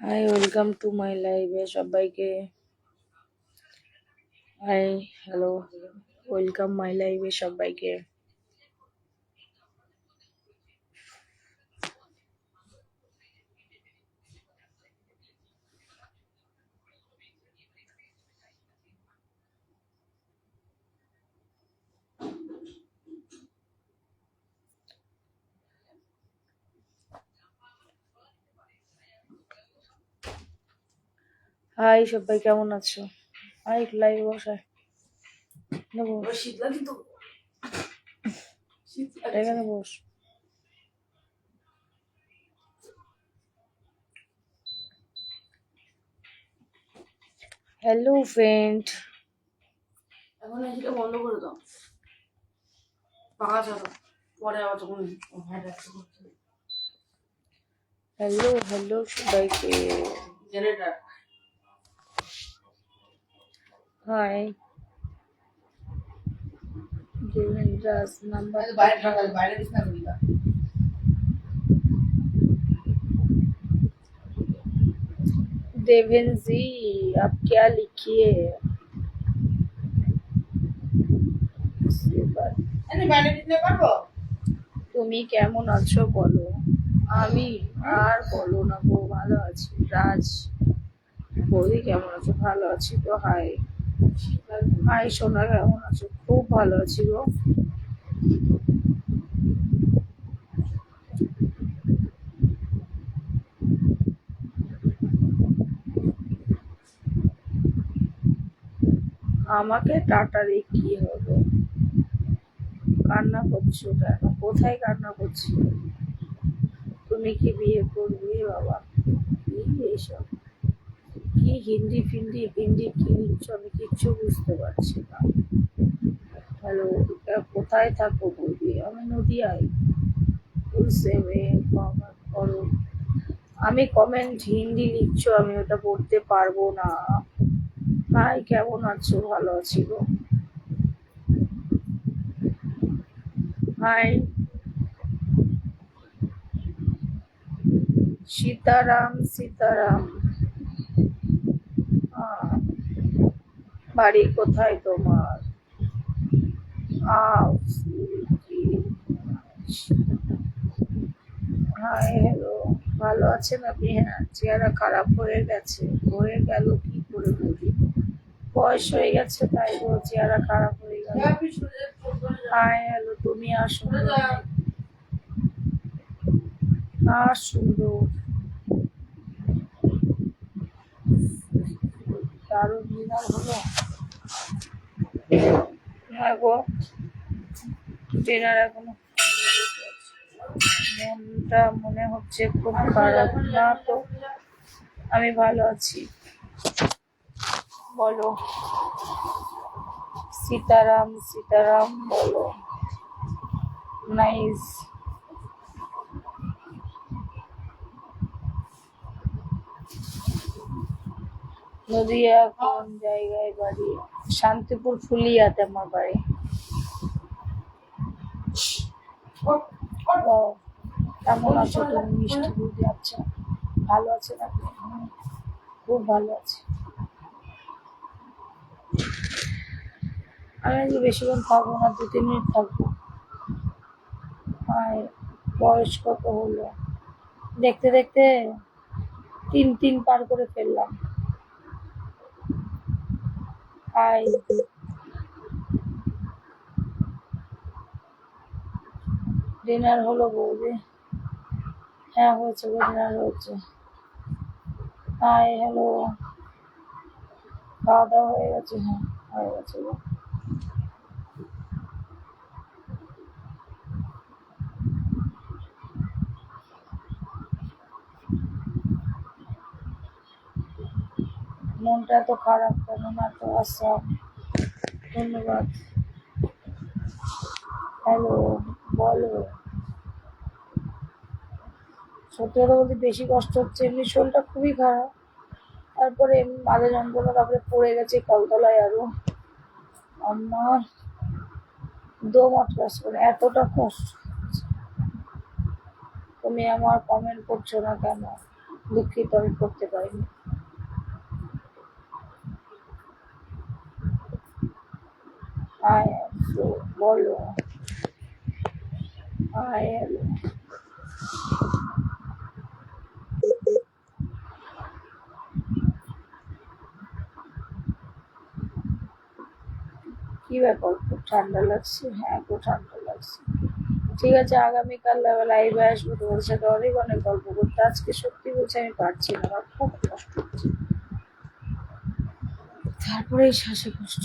High, welcome to my লাইভে সবাইকে। High, hello, welcome my লাইভে সবাইকে। হাই, সবাই কেমন আছো? হাই, লাইভ বসায় নেবো, এখানে বস। হ্যালো ফ্রেন্ড, এখন এটা বন্ধ করে দাও, পাকা চালো, পরে আবার তখন হ্যালো হ্যালো সবাইকে। জেনারেটর হাই, দেবেন্দ্রাস নাম্বার বাইরে দিস না করিবা। देवेन जी, आप क्या लिखिए? বাইরে দিতে পারবো। তুমি কেমন আছো বলো? আমি আর বলো না গো, ভালো আছি। রাজ বৌদি কেমন আছো? ভালো আছি তো। হাই হাই সোনা, কেমন আছো? খুব ভালো আছি গো। আমাকে টাটা দিয়ে কি হবে? কান্না করছো কেন? কোথায় কান্না করছি? তুমি কি বিয়ে করবে বাবা? কি এইসব, কি হিন্দি ফিন্দি হিন্দি কি লিখছো? আমি কিচ্ছু বুঝতে পারছি না। হ্যালো, কোথায় থাকো বলবি? আমি নদিয়ায়। কমেন্ট করো। আমি কমেন্ট হিন্দি লিখছো, আমি ওটা পড়তে পারবো না। হাই, কেমন আছো? ভালো আছি গো। হাই, সীতারাম সীতারাম। আহ, বাড়ি কোথায় তোমার? আহ, হাই, হ্যালো, ভালো আছেন আপনি? হ্যাঁ, চেহারা খারাপ হয়ে গেছে। হয়ে গেল কি করে বলি? বয়স হয়ে গেছে তাই গো, চেহারা খারাপ হয়ে গেল। হাই, হ্যালো, তুমি আর সুন্দর নেই। আর সুন্দর, দারুণ ডিনার হলো। হ্যাঁ গো, ডিনার এখনো মনটা মনে হচ্ছে খুব খারাপ। না তো, আমি ভালো আছি। বলো, সীতারাম সীতারাম বলো। নাইস। নদিয়া কোন জায়গায় বাড়ি? শান্তিপুর ফুলিয়াতে আমার বাড়ি। ও, কেমন আছো তুমি মিষ্টি দিদি? আচ্ছা, ভালো আছেন আপনি? খুব ভালো আছি। আমি আজকে বেশিক্ষণ থাকবো না, 2-3 মিনিট থাকবো। আর বয়স কত হলো? দেখতে দেখতে 3 পার করে ফেললাম। হাই, ডিনার হলো বৌদি? হ্যাঁ হয়েছে গো, ডিনার হয়েছে। হাই, হ্যালো, খাওয়া দাওয়া হয়ে গেছে? হ্যাঁ, হয়ে গেছে গো। মনটা এত খারাপ কেন? না তো আচ্ছা, ধন্যবাদ। হ্যালো, বলো। সত্যি কথা বলতে বেশি কষ্ট হচ্ছে, এমনি শরীরটা খুবই খারাপ, তারপরে এমনি মাথা যন্ত্রণা, তারপরে পড়ে গেছে কলতলায় আরো। আমার দম আটকাচ্ছে, মানে এতটা কষ্ট। তুমি আমার কমেন্ট করছো না কেন? দুঃখিত, আমি করতে পারিনি। আই এম সো, বলো। আই এম, কি ব্যাপার, খুব ঠান্ডা লাগছে? হ্যাঁ, খুব ঠান্ডা লাগছে। ঠিক আছে, আগামীকাল লাইভে আসবো, তোমার সাথে অনেক অনেক গল্প করতে। আজকে সত্যি বলছি আমি পারছি না, আমার খুব কষ্ট হচ্ছে। তারপরে এই শ্বাসকষ্ট।